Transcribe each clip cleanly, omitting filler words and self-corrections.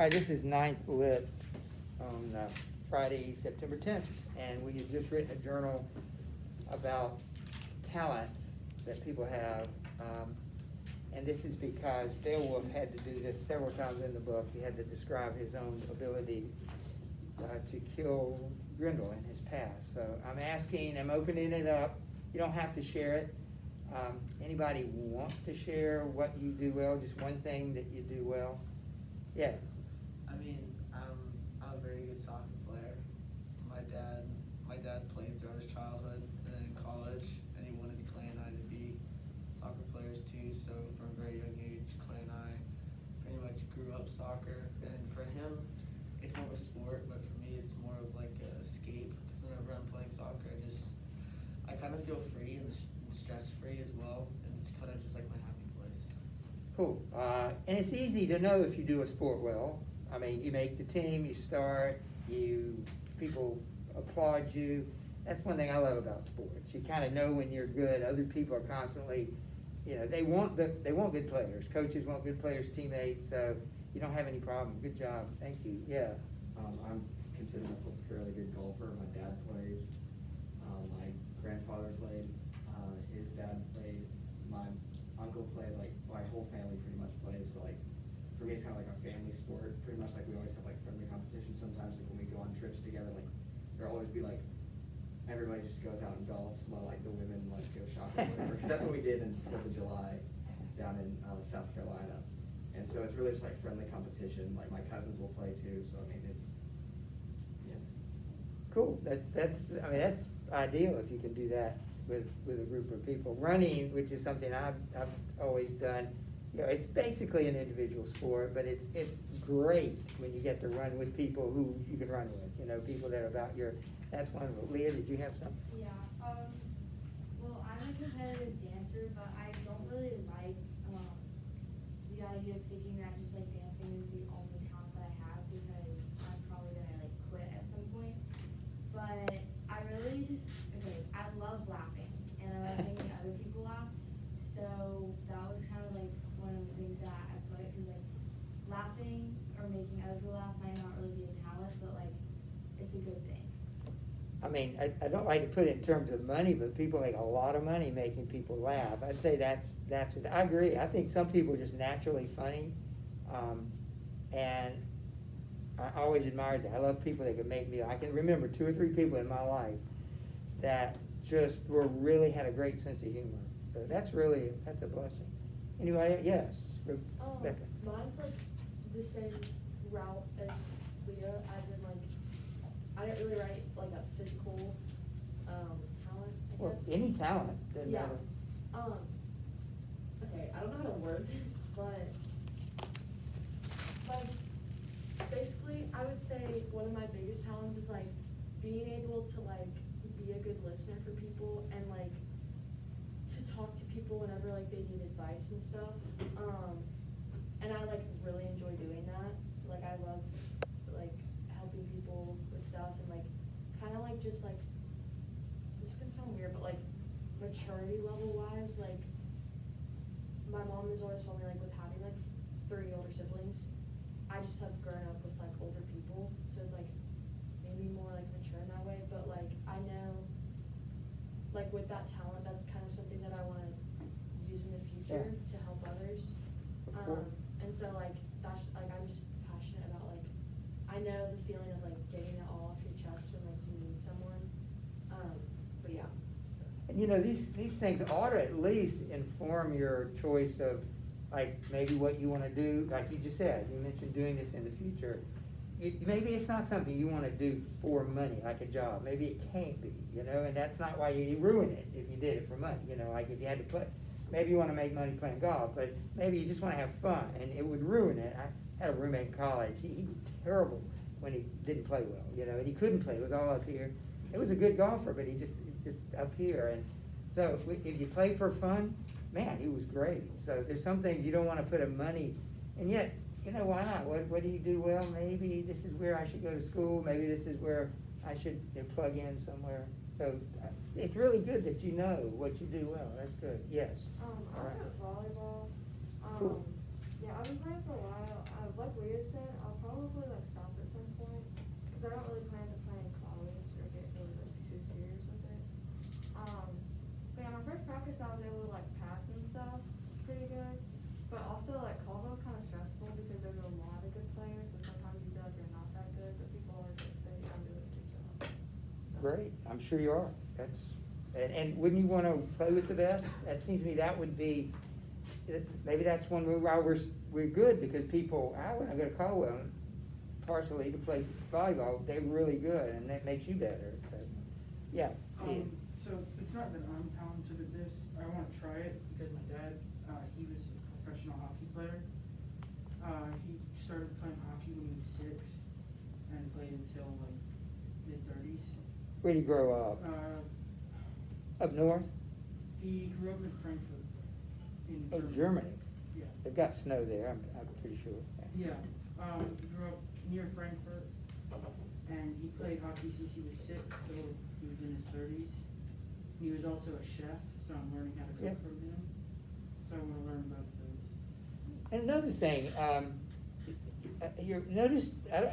All right, this is Ninth Lit on Friday, September 10th, and we have just written a journal about talents that people have. And this is because Beowulf had to do this several times in the book. He had to describe his own ability to kill Grendel in his past. So I'm opening it up. You don't have to share it. Anybody want to share what you do well, just one thing that you do well? Yeah. I mean, I'm a very good soccer player. My dad played throughout his childhood and then in college, and he wanted Clay and I to be soccer players too. So from a very young age, Clay and I pretty much grew up soccer. And for him, it's more of a sport, but for me, it's more of like an escape. Because whenever I'm playing soccer, I kind of feel free and stress free as well, and it's kind of just like my happy place. Cool. And it's easy to know if you do a sport well. I mean, you make the team, you start, people applaud you. That's one thing I love about sports. You kind of know when you're good. Other people are constantly, they want good players. Coaches want good players, teammates. So you don't have any problem. Good job. Thank you. Yeah. I'm consider myself a fairly good golfer. My dad plays. My grandfather played. His dad played. My uncle plays. Like my whole family pretty much plays. So like for me, it's kind of like a family sport. Pretty much like we always have like friendly competition. Sometimes like when we go on trips together, like there'll always be like everybody just goes out and golfs while like the women like go shopping or whatever. Because that's what we did in 4th of July down in South Carolina. And so it's really just like friendly competition. Like my cousins will play too. So I mean, it's Cool. That's ideal if you can do that with a group of people. Running, which is something I've always done, it's basically an individual sport, but it's great when you get to run with people who you can run with. People that are about that's wonderful. Leah, did you have something? Yeah. Well, I'm a competitive dancer, but I don't really like the idea of thinking that just like dancing is the only talent that I have, because I'm probably gonna like quit at some point. But I really I love laughing, and I love making other people laugh. So that was kind of like one of the things that I put, because like laughing or making other people laugh might not really be a talent, but like it's a good thing. I mean, I don't like to put it in terms of money, but people make a lot of money making people laugh. I'd say that's it. I agree. I think some people are just naturally funny, and I always admired that. I love people that can make me. I can remember 2 or 3 people in my life that just really had a great sense of humor. So that's a blessing. Anybody? Yes, Rebecca. Mine's like the same route as Leah, as in like I didn't really write like a physical talent, I Well, guess. any talent doesn't Yeah. matter. Okay, I don't know how to word this, but basically I would say one of my biggest talents is like being able to like be a good listener for people, and like to talk to people whenever like they need advice and stuff. And I like really enjoy doing that. Like I love like helping people with stuff, and like kind of like just like, this can sound weird, but like maturity level wise, like my mom has always told me like with having like 3 older siblings, I just have grown up with like older people, so it's like maybe more like mature in that way. But like I know like with that talent, that's kind of something that I want to use in the future to help others. And so like that's like I'm just passionate about like I know the feeling of like getting it all off your chest when like you need someone. But yeah. And these things ought to at least inform your choice of like maybe what you want to do. Like you just said, you mentioned doing this in the future. Maybe it's not something you want to do for money, like a job. Maybe it can't be, and that's not why you ruin it if you did it for money. Like if you had to play, maybe you want to make money playing golf, but maybe you just want to have fun, and it would ruin it. I had a roommate in college. He was terrible when he didn't play well, and he couldn't play. It was all up here. It was a good golfer, but he just up here. And so if you play for fun, man, he was great. So there's some things you don't want to put a money, and yet, why not? What do you do well? Maybe this is where I should go to school. Maybe this is where I should plug in somewhere. So it's really good that you know what you do well. That's good. Yes. I All right. like volleyball. Cool. Yeah, I've been playing for a while. I've like Leah said, I'll probably like stop at some point, cause I don't really plan to play in college or get really like too serious with it. But yeah, my first practice I was able to like pass and stuff, pretty good. But also like Caldwell's kind of stressful because there's a lot of good players, so sometimes you feel like you're not that good, but people always like say I'm doing a good job. So. Great, I'm sure you are. And wouldn't you wanna play with the best? That seems to me that would be, maybe that's one why we're good, because people, when I go to Caldwell, partially to play volleyball, they're really good, and that makes you better, but, yeah. So it's not that I'm talented at this, I wanna try it because my dad, he was a professional hockey player. He started playing hockey when he was 6 and played until like mid-30s. Where'd you grow up? Up north? He grew up in Frankfurt, in Oh, Germany. Germany. Yeah. They've got snow there, I'm pretty sure. Yeah, he grew up near Frankfurt, and he played hockey since he was 6 till he was in his 30s. He was also a chef, so I'm learning how to Yeah. cook from him. So I wanna learn both of those. And another thing,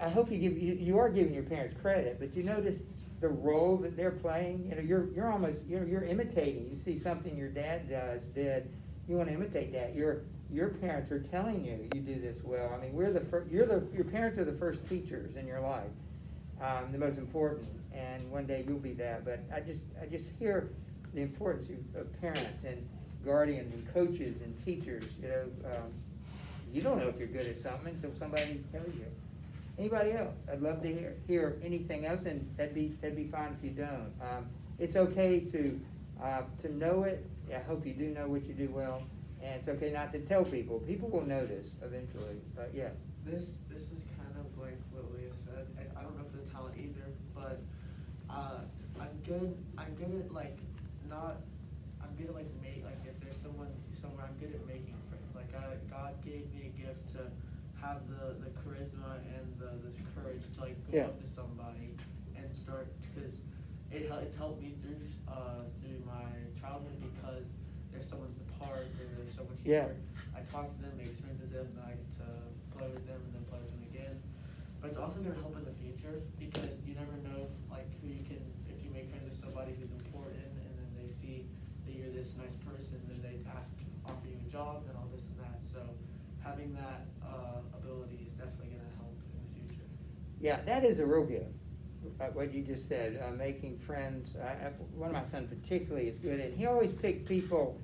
I hope you are giving your parents credit, but you notice the role that they're playing. You know, you're almost, you're imitating. You see something your dad did, you want to imitate that. Your parents are telling you do this well. I mean, your parents are the first teachers in your life, the most important, and one day you'll be that. But I just hear the importance of parents and guardians and coaches and teachers. You know, you don't know if you're good at something until somebody tells you. Anybody else? I'd love to hear anything else, and that'd be fine if you don't. It's okay to know it. I hope you do know what you do well, and it's okay not to tell people. People will notice eventually. But yeah. This is kind of like what Leah said. I don't know for the talent either, but I'm good at like if there's someone somewhere, I'm good at making friends. Like God gave me a gift to have the charisma and the courage to like go up to somebody and start, because it's helped me through my childhood, because there's someone at the park or there's someone here. I talk to them, make friends with them, and I get to play with them and then play with them again. But it's also gonna help in the future, because you never know like who you can, if you make friends with somebody who's important and then they see that you're this nice person, then they offer you a job and all this and that. So having that ability is definitely gonna help in the future. Yeah, that is a real gift. What you just said, making friends. One of my sons particularly is good, and he always picked people,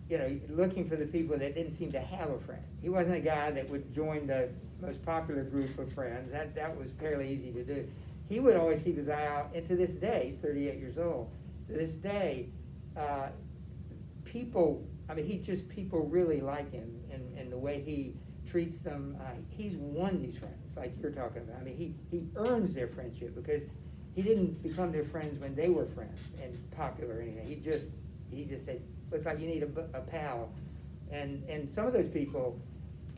you know, looking for the people that didn't seem to have a friend. He wasn't a guy that would join the most popular group of friends. That was fairly easy to do. He would always keep his eye out, and to this day, he's 38 years old. To this day, people really like him, and the way he treats them. He's won these friends, like you're talking about. I mean, he earns their friendship, because he didn't become their friends when they were friends and popular or anything. He just said, looks like you need a pal. And some of those people,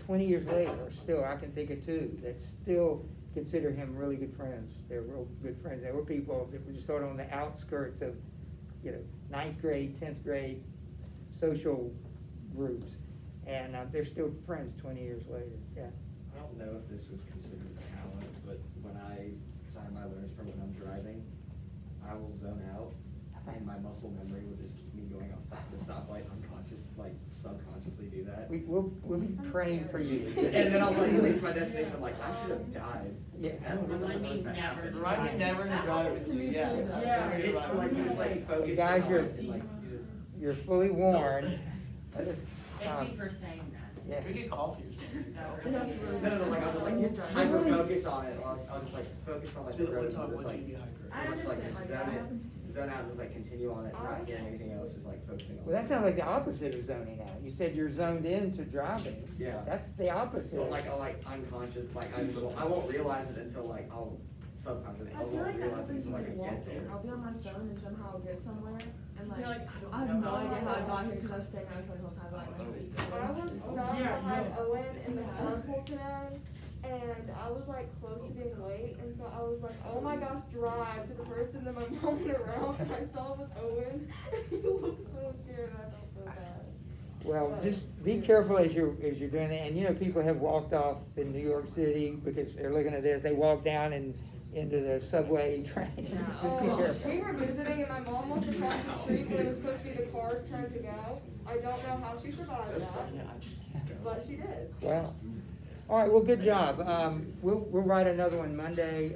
20 years later, are still, I can think of two, that still consider him really good friends. They're real good friends. They were people that were just sort of on the outskirts of, you know, 9th grade, 10th grade social groups. And they're still friends 20 years later, yeah. I don't know if this is considered talent, but because I have my learner's permit when I'm driving, I will zone out, and my muscle memory will just keep me going. I'll stop at the stoplight, subconsciously do that. We'll be praying for you. And then I'll reach my destination, I'm like, I should have died. Yeah. That was supposed to happen. Remind me never to drive with you. Yeah. It, like, you just like focus. Guys, on you're- it, and, like, you just. You're fully warned. Thank you for saying that. Yeah. We get coffee or something. No, like, I'll just like hyper focus on it, I'll just like focus on like the road, and just like, I pretty much like understand, like, zone out and just like continue on it, not doing anything else, just like focusing on it. Well, that sounds like the opposite of zoning out. You said you're zoned in to driving. Yeah. That's the opposite. But like, I'll like unconscious, like I won't realize it until like I'll subconscious, I I feel won't like that realize it happens until when like I you're get walking. there. I'll be on my phone and somehow I'll get somewhere and like, You're like, I have no idea how I got here because I was staying on the whole time like my feet. I was stuck behind Owen in the carpool today, and I was like close to being late, and so I was like, oh my gosh, drive, to the person that my mom went around and I saw was Owen, and he looked so scared and I felt so bad. Well, But- just be careful as you're doing it, and you know, people have walked off in New York City because they're looking at this, they walk down and into the subway train. Just be careful. We were visiting and my mom walked across the street when it was supposed to be the car's turn to go. I don't know how she survived that, but she did. Well, all right, well, good job. We'll write another one Monday.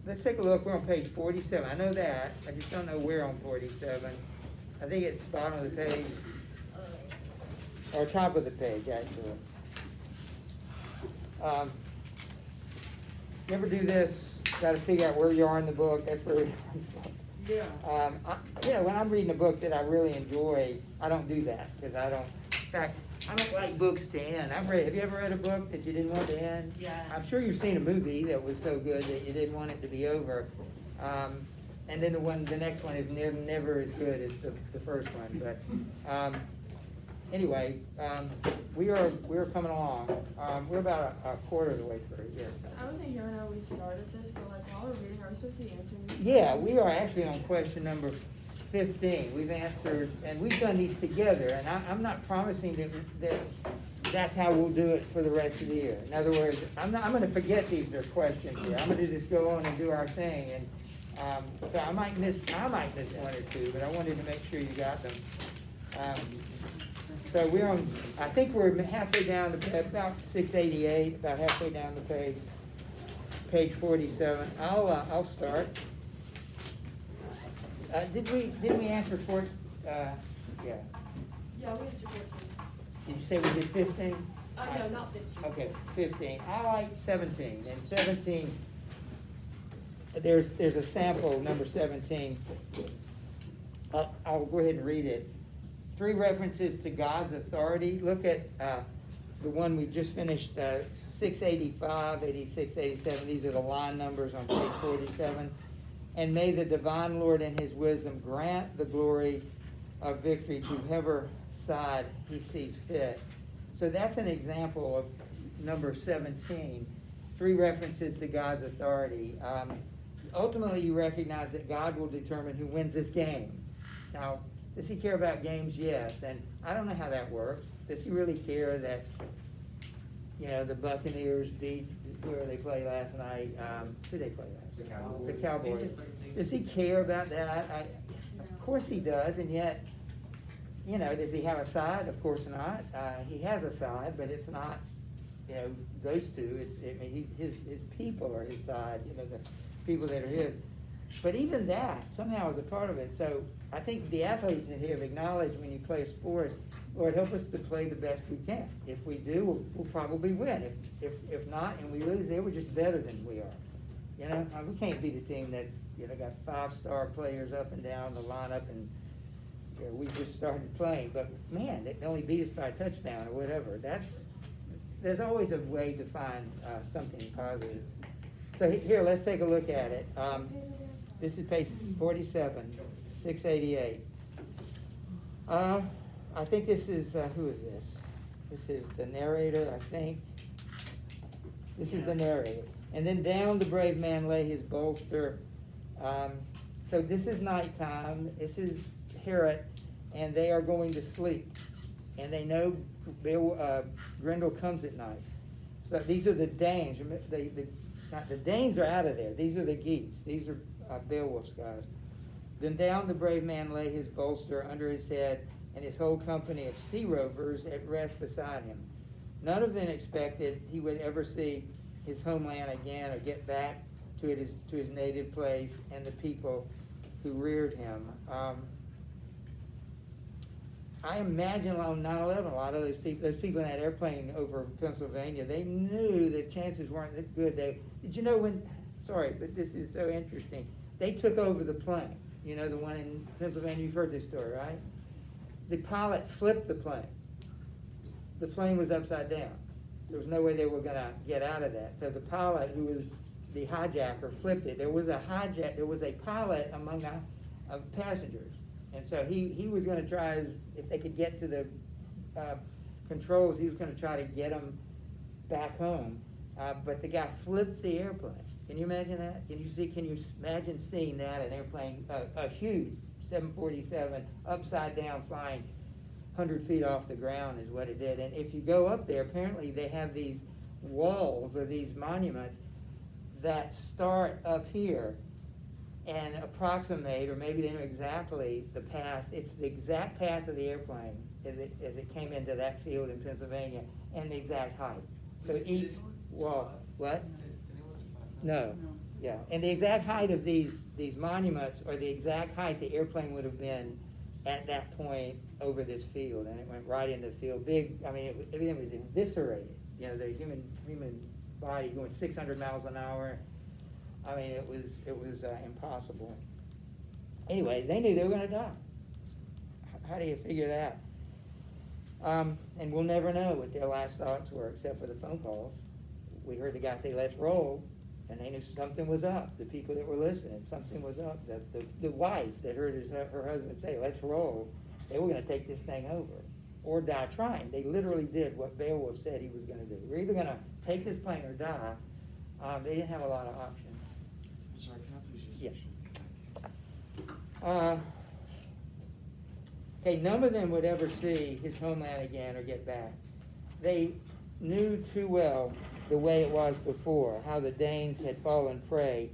Let's take a look, we're on page 47, I know that, I just don't know where on 47. I think it's bottom of the page, or top of the page, actually. You ever do this, gotta figure out where you are in the book, that's where. Yeah. When I'm reading a book that I really enjoy, I don't do that, because I don't, in fact, I don't like books to end. Have you ever read a book that you didn't want to end? Yes. I'm sure you've seen a movie that was so good that you didn't want it to be over. And then the next one is never as good as the first one, but, anyway, we are coming along. We're about a quarter of the way through, yes. I wasn't here when we started this, but like while we're reading, are we supposed to be answering these? Yeah, we are actually on question number 15. We've answered, and we've done these together, and I'm not promising that's how we'll do it for the rest of the year. In other words, I'm gonna forget these are questions here. I'm gonna just go on and do our thing, and, so I might miss one or two, but I wanted to make sure you got them. So we're on, I think we're halfway down about 688, about halfway down the page 47. I'll start. Did we answer yeah. Yeah, we answered 14. Did you say we did 15? No, not 15. Okay, 15. I like 17. And 17, there's a sample, number 17. I'll go ahead and read it. 3 references to God's authority. Look at the one we just finished, 685, 86, 87. These are the line numbers on page 47. And may the divine Lord in his wisdom grant the glory of victory to whoever side he sees fit. So that's an example of number 17, 3 references to God's authority. Ultimately, you recognize that God will determine who wins this game. Now, does he care about games? Yes. And I don't know how that works. Does he really care that, the Buccaneers beat, where they played last night? Who did they play last night? The Cowboys. Does he care about that? Of course he does, and yet, does he have a side? Of course not. He has a side, but it's not, those two. His people are his side, the people that are his. But even that somehow is a part of it. So I think the athletes in here have acknowledged when you play a sport, Lord, help us to play the best we can. If we do, we'll probably win. If not, and we lose, they were just better than we are. We can't beat a team that's got 5-star players up and down the lineup, and we just started playing. But man, they only beat us by a touchdown or whatever. There's always a way to find something positive. So here, let's take a look at it. This is page 47, 688. I think this is, who is this? This is the narrator, I think. This is the narrator. And then down the brave man lay his bolster. So this is nighttime. This is Herod, and they are going to sleep. And they know Grendel comes at night. So these are the Danes. The Danes are out of there. These are the Geats. These are Beowulf's guys. Then down the brave man lay his bolster under his head, and his whole company of sea rovers at rest beside him. None of them expected he would ever see his homeland again or get back to his native place and the people who reared him. I imagine on 9/11, a lot of those people in that airplane over Pennsylvania, they knew the chances weren't that good. Did you know sorry, but this is so interesting. They took over the plane. The one in Pennsylvania, you've heard this story, right? The pilot flipped the plane. The plane was upside down. There was no way they were going to get out of that. So the pilot, who was the hijacker, flipped it. There was a pilot among the passengers. And so he was going to try, if they could get to the controls, he was going to try to get them back home. But the guy flipped the airplane. Can you imagine that? Can you imagine seeing that, an airplane, a huge 747, upside down flying 100 feet off the ground is what it did. And if you go up there, apparently they have these walls or these monuments that start up here and approximate, or maybe they know exactly the path. It's the exact path of the airplane as it came into that field in Pennsylvania, and the exact height. So each wall, what? No, yeah, and the exact height of these monuments, or the exact height the airplane would have been at that point over this field, and it went right into the field. Big, I mean, everything was eviscerated. You know, the human body going 600 miles an hour. I mean, it was impossible. Anyway, they knew they were going to die. How do you figure that? And we'll never know what their last thoughts were, except for the phone calls. We heard the guy say, "Let's roll," and they knew something was up. The people that were listening, something was up. The wife that heard her husband say, "Let's roll," they were going to take this thing over or die trying. They literally did what Beowulf said he was going to do. We're either going to take this plane or die. They didn't have a lot of options. I'm sorry, can I please use Yes. the machine? Okay, none of them would ever see his homeland again or get back. They knew too well the way it was before, how the Danes had fallen prey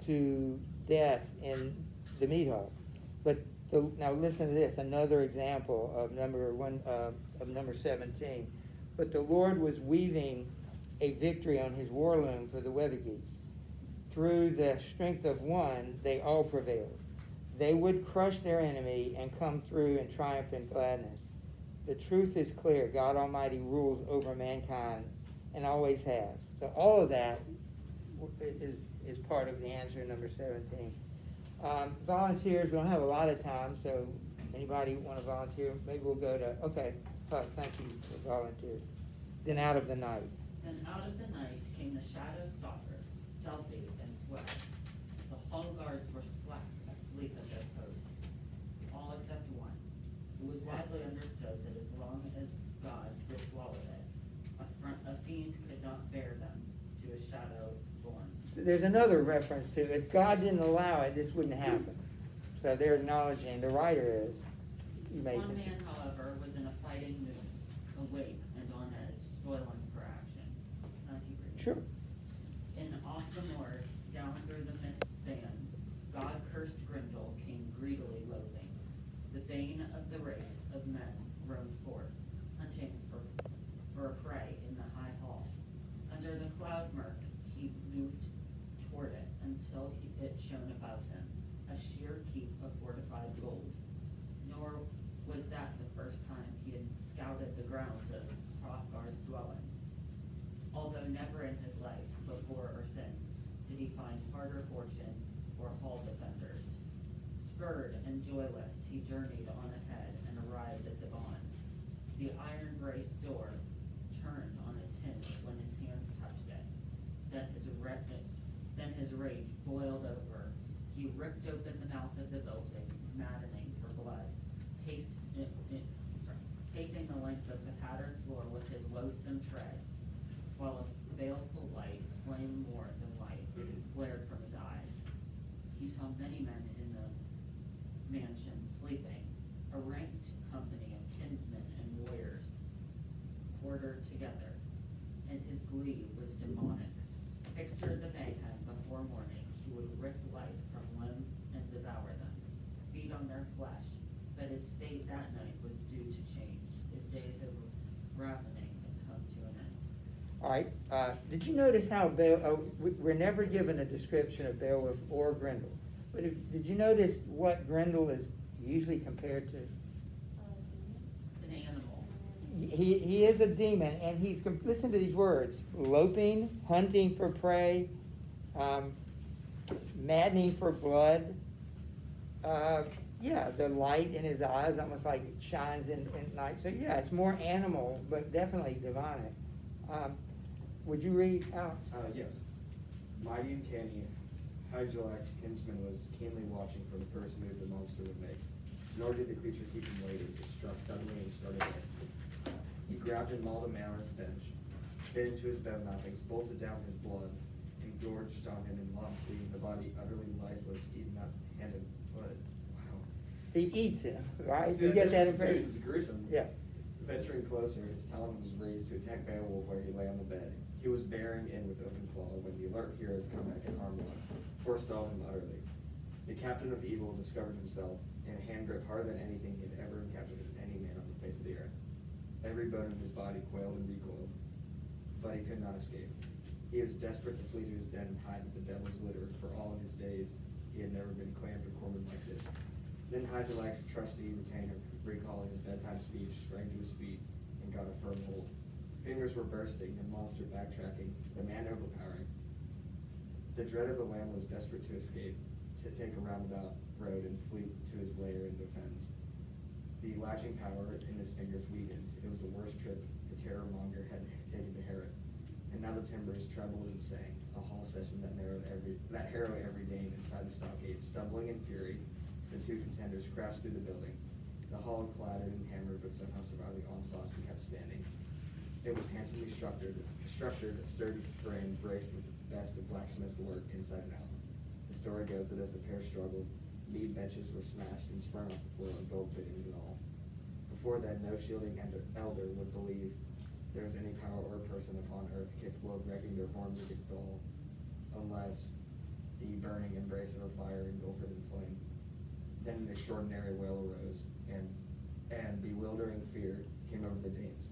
to death in the meat hall. But now listen to this, another example of number 17. But the Lord was weaving a victory on his war loom for the weather geese. Through the strength of one, they all prevailed. They would crush their enemy and come through in triumph and gladness. The truth is clear. God Almighty rules over mankind and always has. So all of that is part of the answer, number 17. Volunteers, we don't have a lot of time, so anybody want to volunteer? Maybe we'll go to, okay, thank you for volunteers. Then out of the night. Then out of the night came the shadow stalker, stealthy and swift. The hall guards were slack, asleep at their posts, all except one. It was widely understood that as long as God diswallowed it, a fiend could not bear them to a shadow born. There's another reference to, if God didn't allow it, this wouldn't happen. So they're acknowledging, the writer is. One man, however, was in a fighting mood, awake and on edge, spoiling for action. Keep reading. Sure. In off the moors, down through the mist bands, God-cursed Grendel came greedily loathing. The bane of the race of men roamed forth, hunting for a prey in the high hall. Under the cloud murk, he moved toward it until it shone above him, a sheer keep of fortified gold. Nor was that the first time he had scouted the grounds of Hrothgar's dwelling. Although never in his life, before or since, did he find harder fortune or hall defenders. Spurred and joyless, he journeyed on ahead and arrived at the bond. The iron braced door turned on its hinge when his hands touched it. Then his rage boiled over. He ripped open the mouth of the building, maddening for blood, pacing the length of the patterned floor with his loathsome tread, while a baleful light, flame more than light, flared from his eyes. He saw many men in the mansion sleeping, a ranked company of kinsmen and warriors, ordered together, and his glee was demonic. Picture the mayhem before morning. He would rip life from limb and devour them, feed on their flesh, but his fate that night was due to change. His days of ravening had come to an end. All right. Did you notice how we're never given a description of Beowulf or Grendel, but did you notice what Grendel is usually compared to? An animal. He is a demon, and listen to these words: loping, hunting for prey, maddening for blood. Yeah, the light in his eyes, almost like it shines in night. So yeah, it's more animal, but definitely demonic. Would you read out? Yes. Mighty and canny, Hygelac's kinsman was keenly watching for the first move the monster would make. Nor did the creature keep him waiting. It struck suddenly and started it. He grabbed and mauled a man on his bench, bit into his bed mappings, bolted down his blood, and gorged on him in lumps, leaving the body utterly lifeless, eaten up hand and foot. Wow. He eats him, right? You Yeah, get that This impression? is gruesome. Yeah. Venturing closer, his talon was raised to attack Beowulf where he lay on the bed. He was bearing in with open claw when the alert heroes come back and armed one, forestalled him utterly. The captain of evil discovered himself in a hand grip harder than anything he had ever encountered in any man on the face of the earth. Every bone in his body quailed and recoiled, but he could not escape. He was desperate to flee to his den and hide with the devil's litter. For all of his days, he had never been clammed or cornered like this. Then Hygelac's trusty retainer, recalling his bedtime speech, sprang to his feet and got a firm hold. Fingers were bursting, the monster backtracking, the man overpowering. The dread of the lamb was desperate to escape, to take a roundabout road and flee to his lair in defense. The latching power in his fingers weakened. It was the worst trip the terror-monger had taken to Herod. And now the timbers trembled and sang, a hall session that harrowed every Dane inside the stockade. Stumbling in fury, the two contenders crashed through the building. The hall clattered and hammered, but somehow survived the onslaught and kept standing. It was handsomely structured, sturdy frame braced with the best of blacksmith's work inside and out. The story goes that as the pair struggled, mead benches were smashed and sprung off the floor, gold fittings and all. Before then, no shielding elder would believe there was any power or person upon earth capable of wrecking their horns with a gall, unless the burning embrace of a fire engulfed in flame. Then an extraordinary wail arose, and bewildering fear came over the Danes.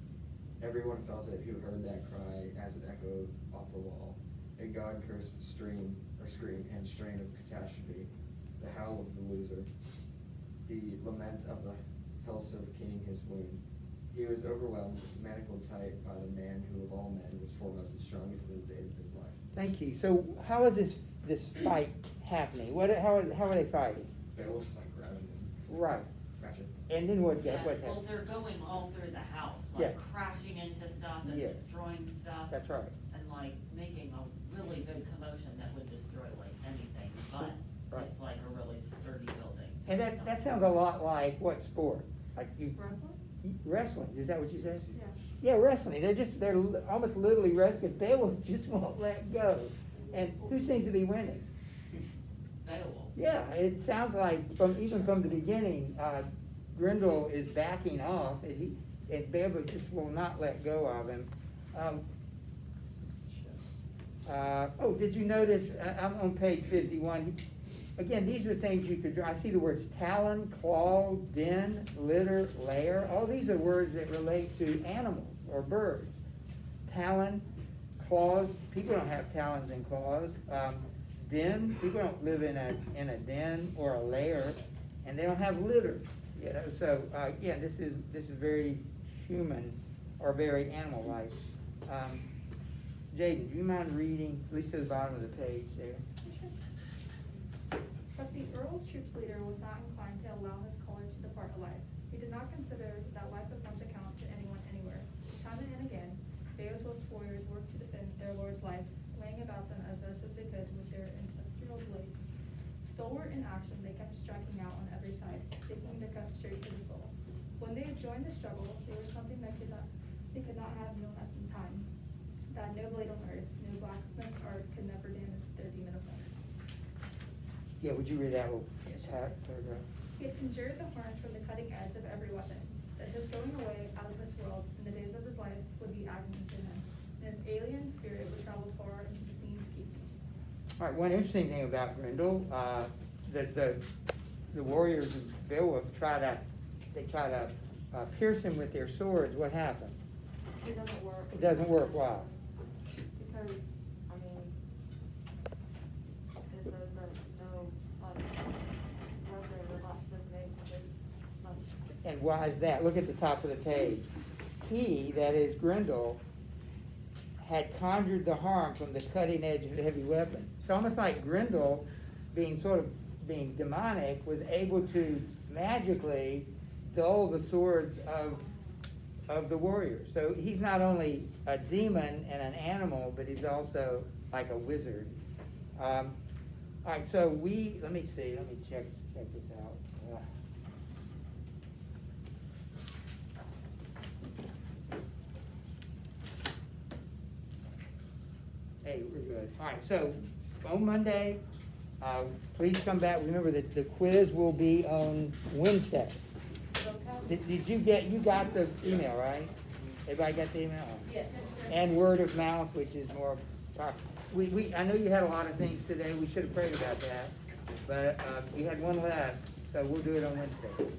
Everyone felt it who heard that cry as it echoed off the wall, a God-cursed scream and strain of catastrophe, the howl of the loser, the lament of the hell-served king his wound. He was overwhelmed, manacled tight by the man who of all men was foremost and strongest in the days of his life. Thank you. So how is this fight happening? How are they fighting? Beowulf was like grabbing him. Right. Gotcha. And then what Yeah, happened? well, they're going all through the house, Yeah. like crashing into stuff and Yes. destroying stuff. That's right. And like making a really big commotion that would destroy like anything, but Right. it's like a really sturdy building. And that sounds a lot like what sport? Like you Wrestling? wrestling? Is that what you said? Yeah. Yeah, wrestling. They're almost literally wrestling. Beowulf just won't let go. And who seems to be winning? Beowulf. Yeah, it sounds like even from the beginning, Grendel is backing off, and Beowulf just will not let go of him. Did you notice? I'm on page 51. Again, these are things you could draw. I see the words talon, claw, den, litter, lair. All these are words that relate to animals or birds. Talon, claws. People don't have talons and claws. Den. People don't live in a den or a lair, and they don't have litter. You know. So again, this is very human or very animal-like. Jaden, do you mind reading at least to the bottom of the page there? But the Earl's troops leader was not inclined to allow his color to depart alive. He did not consider that life of much account to anyone anywhere. Time and again, Beowulf's warriors worked to defend their lord's life, laying about them as best as they could with their ancestral blades. Stalwart in action, they kept striking out on every side, seeking to cut straight to the soul. When they had joined the struggle, there was something they could not have known at the time, that no blade on earth, no blacksmith's art could never damage their demon of fire. Yeah, would you read that little paragraph? He had conjured the horns from the cutting edge of every weapon, that his going away out of this world in the days of his life would be agony to him, and his alien spirit would travel far into the fiend's keeping. All right, one interesting thing about Grendel, the warriors of Beowulf try to pierce him with their swords. What happened? It doesn't work. It doesn't work. Why? Because, I mean, it says that no, worker in the blacksmith makes good sponge. And why is that? Look at the top of the page. He, that is Grendel, had conjured the harm from the cutting edge of the heavy weapon. It's almost like Grendel, being demonic, was able to magically dull the swords of the warriors. So he's not only a demon and an animal, but he's also like a wizard. All right, so let me check this out. Hey, we're good. All right, so on Monday, Please come back, remember that the quiz will be on Wednesday. Did you got the email, right? Everybody got the email? Yes. And word of mouth, which is more, I know you had a lot of things today, we should have prayed about that, but, you had one less, so we'll do it on Wednesday.